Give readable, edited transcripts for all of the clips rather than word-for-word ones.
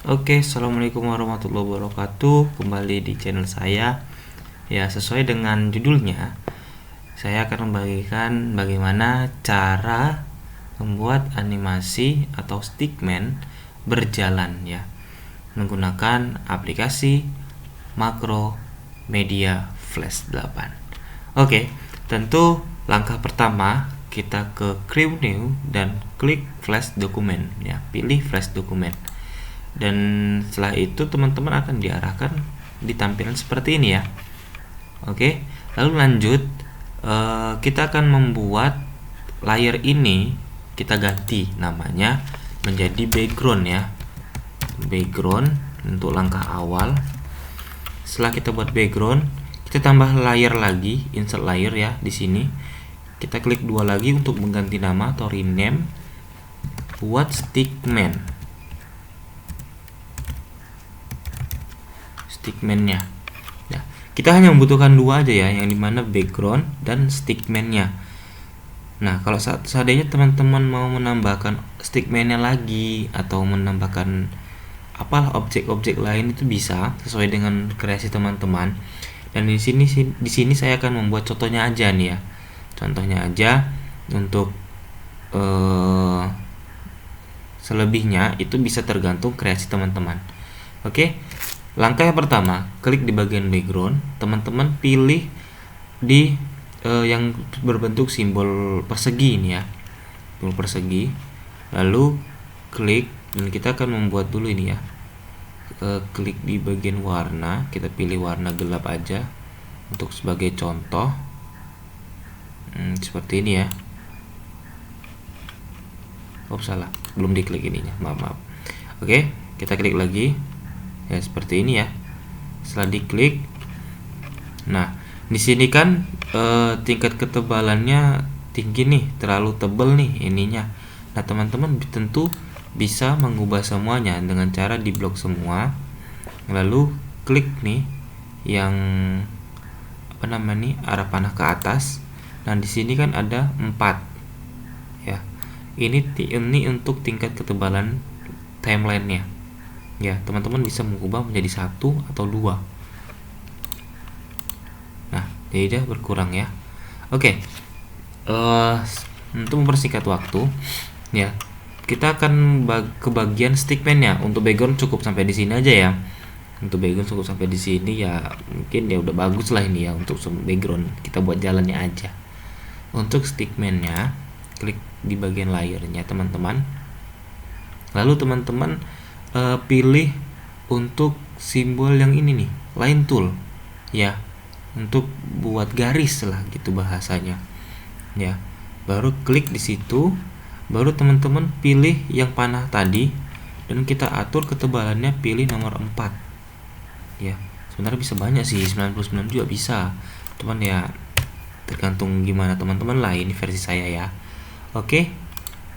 Oke, assalamualaikum warahmatullahi wabarakatuh. Kembali di channel saya. Ya, sesuai dengan judulnya, saya akan membagikan bagaimana cara membuat animasi atau stickman berjalan ya, menggunakan aplikasi Macromedia Flash 8. Oke, tentu langkah pertama kita ke Create New dan klik Flash Document ya, pilih Flash Document. Dan setelah itu teman-teman akan diarahkan di tampilan seperti ini ya. Oke, lalu lanjut, kita akan membuat layer ini, kita ganti namanya menjadi background ya, background untuk langkah awal. Setelah kita buat background, kita tambah layer lagi, insert layer ya. Di sini kita klik dua lagi untuk mengganti nama atau rename, buat stickman-nya. Ya, kita hanya membutuhkan dua aja ya, yang dimana background dan stickman-nya. Nah, kalau seandainya teman-teman mau menambahkan stickman-nya lagi atau menambahkan apalah objek-objek lain, itu bisa sesuai dengan kreasi teman-teman. Dan di sini saya akan membuat contohnya aja nih ya. Contohnya aja, untuk selebihnya itu bisa tergantung kreasi teman-teman. Oke. Langkah yang pertama, klik di bagian background, teman-teman pilih di yang berbentuk simbol persegi ini ya, simbol persegi. Lalu klik, dan kita akan membuat dulu ini ya. Klik di bagian warna, kita pilih warna gelap aja untuk sebagai contoh. Seperti ini ya. Oh salah, belum diklik ininya, maaf. Oke, kita klik lagi ya, seperti ini ya. Setelah diklik, nah di sini kan tingkat ketebalannya tinggi nih, terlalu tebal nih ininya. Nah teman-teman tentu bisa mengubah semuanya dengan cara diblok semua, lalu klik nih yang apa namanya nih, arah panah ke atas. Nah di sini kan ada 4 ya, ini untuk tingkat ketebalan timelinenya ya. Teman-teman bisa mengubah menjadi 1 atau 2. Nah jadi dia berkurang ya. Oke, untuk mempersingkat waktu ya, kita akan ke bagian stickman-nya. Untuk background cukup sampai di sini aja ya. Untuk background cukup sampai di sini ya, mungkin ya udah bagus lah ini ya. Untuk background kita buat jalannya aja. Untuk stickman-nya, klik di bagian layernya teman-teman. Lalu teman-teman pilih untuk simbol yang ini nih, line tool ya, untuk buat garis lah gitu bahasanya ya. Baru klik di situ, baru teman-teman pilih yang panah tadi dan kita atur ketebalannya, pilih nomor 4 ya. Sebenarnya bisa banyak sih, 99 juga bisa, cuman ya tergantung gimana teman-teman lah, ini versi saya ya. Oke,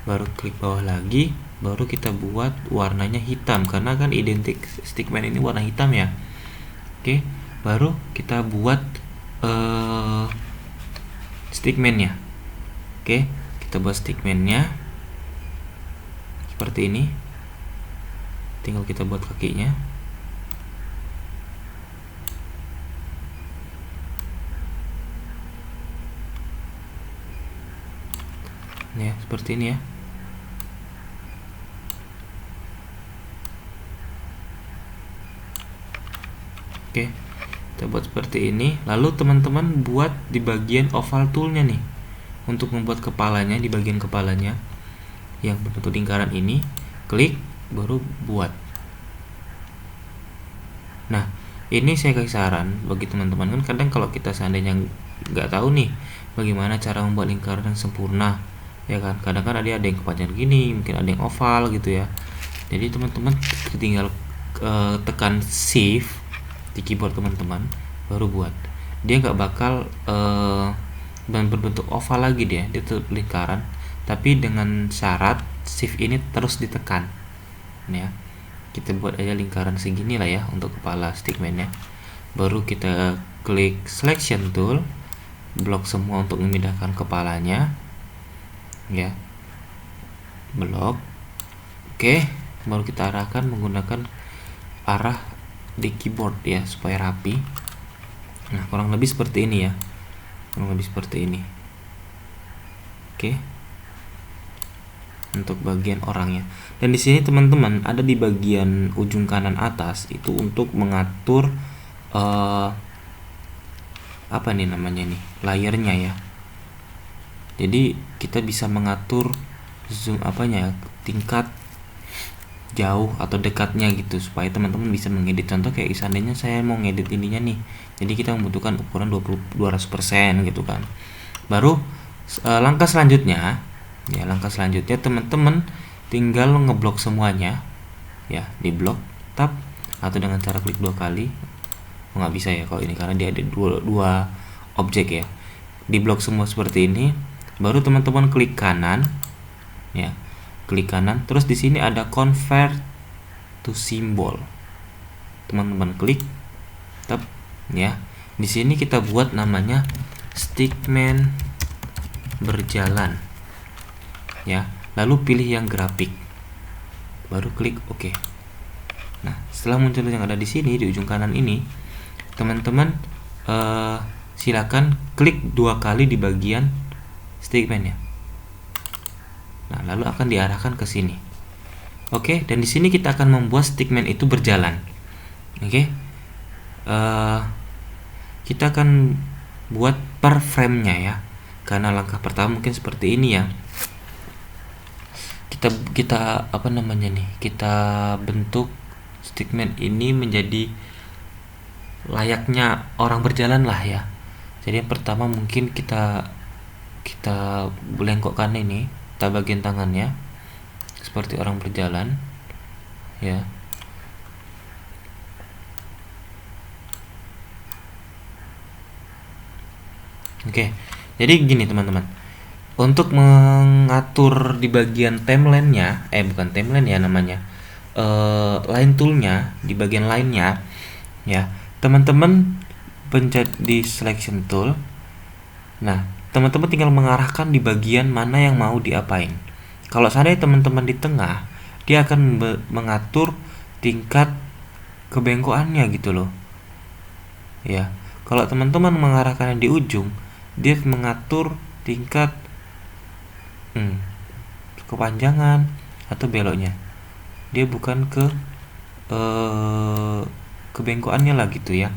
baru klik bawah lagi, baru kita buat warnanya hitam karena kan identik stickman ini warna hitam ya. Oke, baru kita buat stickman-nya. Oke, kita buat stickman-nya seperti ini. Tinggal kita buat kakinya. Ya, seperti ini ya. Oke, kita buat seperti ini. Lalu teman-teman buat di bagian oval toolnya nih, untuk membuat kepalanya, di bagian kepalanya yang berbentuk lingkaran ini, klik baru buat. Nah ini saya kasih saran bagi teman-teman, kan kadang kalau kita seandainya nggak tahu nih bagaimana cara membuat lingkaran yang sempurna ya kan, kadang kan ada yang kepanjang gini, mungkin ada yang oval gitu ya. Jadi teman-teman tinggal tekan shift di keyboard teman-teman, baru buat. Dia nggak bakal dan berbentuk oval lagi, dia tetap lingkaran, tapi dengan syarat shift ini terus ditekan ya. Kita buat aja lingkaran segini lah ya untuk kepala stickman-nya. Baru kita klik selection tool, blok semua untuk memindahkan kepalanya ya, blok. Oke, baru kita arahkan menggunakan arah di keyboard ya, supaya rapi. Nah, kurang lebih seperti ini ya, kurang lebih seperti ini. Oke, untuk bagian orangnya. Dan di sini teman-teman ada di bagian ujung kanan atas itu untuk mengatur apa nih namanya nih, layernya ya. Jadi kita bisa mengatur zoom apanya, tingkat jauh atau dekatnya gitu, supaya teman-teman bisa mengedit. Contoh kayak seandainya saya mau ngedit ininya nih, jadi kita membutuhkan ukuran 200% gitu kan. Baru langkah selanjutnya ya, langkah selanjutnya teman-teman tinggal ngeblok semuanya ya, di blok tab atau dengan cara klik 2 kali. Nggak bisa ya kalau ini karena dia ada dua objek ya. Di blok semua seperti ini, baru teman-teman klik kanan ya, klik kanan, terus di sini ada convert to symbol, teman-teman klik tab ya. Di sini kita buat namanya stickman berjalan ya, lalu pilih yang grafik, baru klik OK. Nah, setelah muncul yang ada di sini di ujung kanan ini, teman-teman silakan klik 2 kali di bagian stickman ya. Nah, lalu akan diarahkan ke sini. Oke, dan di sini kita akan membuat stickman itu berjalan. Oke, kita akan buat per frame-nya ya. Karena langkah pertama mungkin seperti ini ya. Kita apa namanya nih? Kita bentuk stickman ini menjadi layaknya orang berjalan lah ya. Jadi yang pertama mungkin kita belengkokkan ini, kita bagian tangannya seperti orang berjalan ya. Oke, jadi gini teman-teman, untuk mengatur di bagian timeline-nya, bukan timeline ya namanya, line tool-nya, di bagian line-nya ya, teman-teman pencet di selection tool. Nah, teman-teman tinggal mengarahkan di bagian mana yang mau diapain. Kalau seandainya teman-teman di tengah, dia akan mengatur tingkat kebengkokannya gitu loh ya. Kalau teman-teman mengarahkannya di ujung, dia mengatur tingkat kepanjangan atau beloknya. Dia bukan ke kebengkokannya lah gitu ya.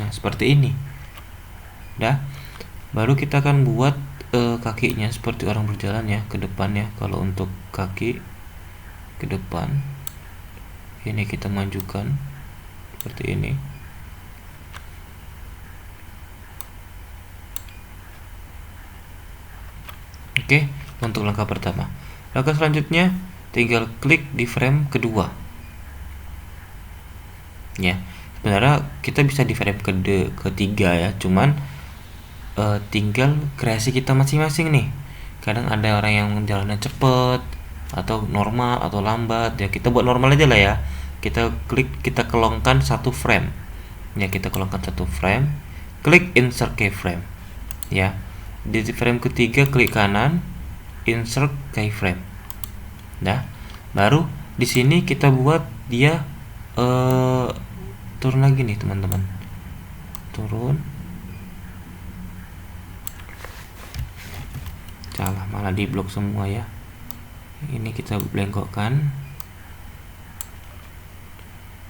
Nah, seperti ini. Dah. Baru kita akan buat kakinya seperti orang berjalan ya, ke depan ya. Kalau untuk kaki ke depan, ini kita majukan seperti ini. Oke, untuk langkah pertama. Langkah selanjutnya tinggal klik di frame kedua. Ya, sebenarnya kita bisa di frame ketiga ya, cuman tinggal kreasi kita masing-masing nih. Kadang ada orang yang jalannya cepet atau normal atau lambat ya, kita buat normal aja lah ya. Kita klik, kita kelongkan 1 frame ya, kita kelongkan 1 frame, klik insert keyframe ya. Di frame ketiga klik kanan, insert keyframe. Dah, baru di sini kita buat dia turun lagi nih teman-teman, turun. Salah, malah di blok semua ya. Ini kita belengkokkan,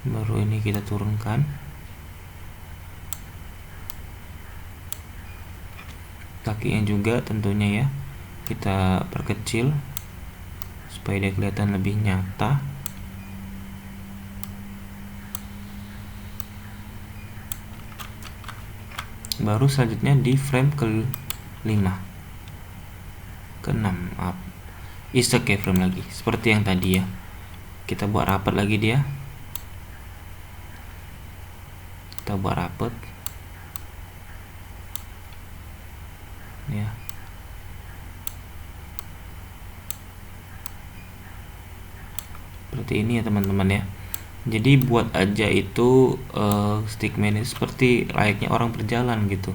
baru ini kita turunkan. Kakinya juga tentunya ya, kita perkecil supaya dia kelihatan lebih nyata. Baru selanjutnya di frame ke-5 ke-6 up, insert keyframe lagi seperti yang tadi ya. Kita buat rapat lagi dia, kita buat rapat ya. Seperti ini ya teman-teman ya. Jadi buat aja itu stickman itu seperti layaknya orang berjalan gitu.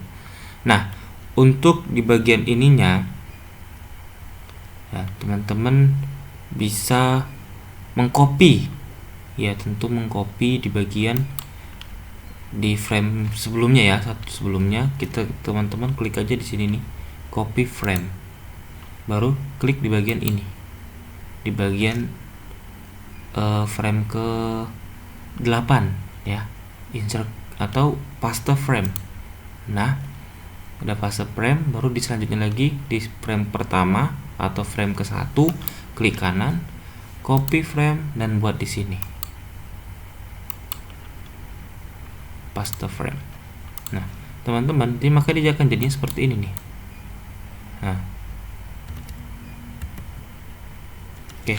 Nah, untuk di bagian ininya ya, teman-teman bisa mengcopy, ya tentu mengcopy di bagian di frame sebelumnya ya, satu sebelumnya. Kita teman-teman klik aja di sini nih, copy frame, baru klik di bagian ini, di bagian frame ke 8 ya, insert atau paste frame. Nah, udah paste frame, baru di selanjutnya lagi di frame pertama atau frame ke 1, klik kanan, copy frame dan buat di sini paste frame. Nah, teman-teman, maka dia akan jadinya seperti ini nih. Nah, oke.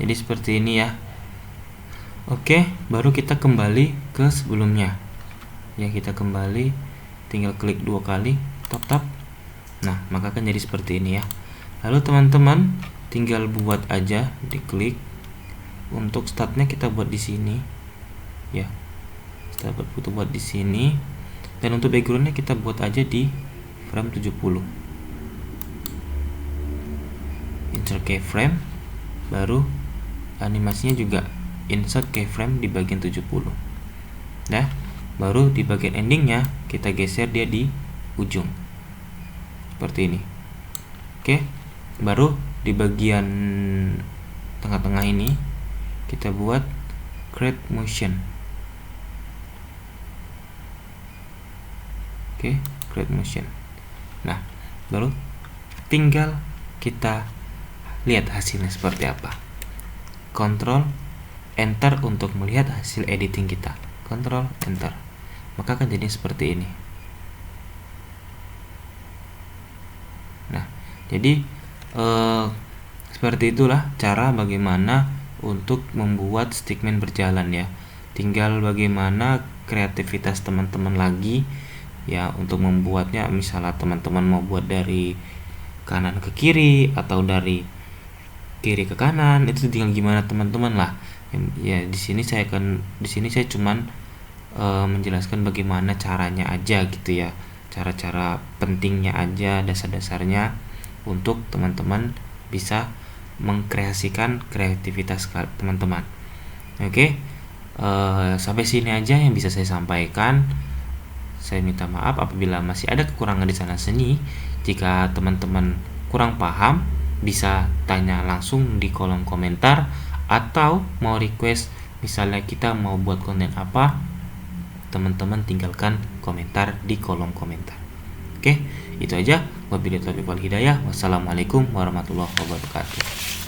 Jadi seperti ini ya. Oke, baru kita kembali ke sebelumnya. Ya, kita kembali, tinggal klik 2 kali, tap. Nah, maka akan jadi seperti ini ya. Lalu teman-teman tinggal buat aja, diklik. Untuk startnya kita buat di sini. Ya. Kita buat di sini. Dan untuk backgroundnya kita buat aja di frame 70. Insert keyframe, baru animasinya juga insert keyframe di bagian 70. Nah, baru di bagian endingnya kita geser dia di ujung seperti ini. Oke, baru di bagian tengah-tengah ini kita buat create motion. Oke, create motion. Nah, baru tinggal kita lihat hasilnya seperti apa. Ctrl Enter untuk melihat hasil editing kita. Ctrl Enter, maka akan jadi seperti ini. Nah, jadi seperti itulah cara bagaimana untuk membuat stickman berjalan ya. Tinggal bagaimana kreativitas teman-teman lagi ya untuk membuatnya. Misalnya teman-teman mau buat dari kanan ke kiri atau dari kiri ke kanan, itu tinggal gimana teman-teman lah. Ya di sini saya cuman menjelaskan bagaimana caranya aja gitu ya. Cara-cara pentingnya aja, dasar-dasarnya untuk teman-teman bisa mengkreasikan kreativitas teman-teman. Oke, sampai sini aja yang bisa saya sampaikan. Saya minta maaf apabila masih ada kekurangan di sana sini. Jika teman-teman kurang paham, bisa tanya langsung di kolom komentar, atau mau request misalnya kita mau buat konten apa, teman-teman tinggalkan komentar di kolom komentar. Oke, itu aja. Wabillahi taufiq wal hidayah. Wassalamualaikum warahmatullahi wabarakatuh.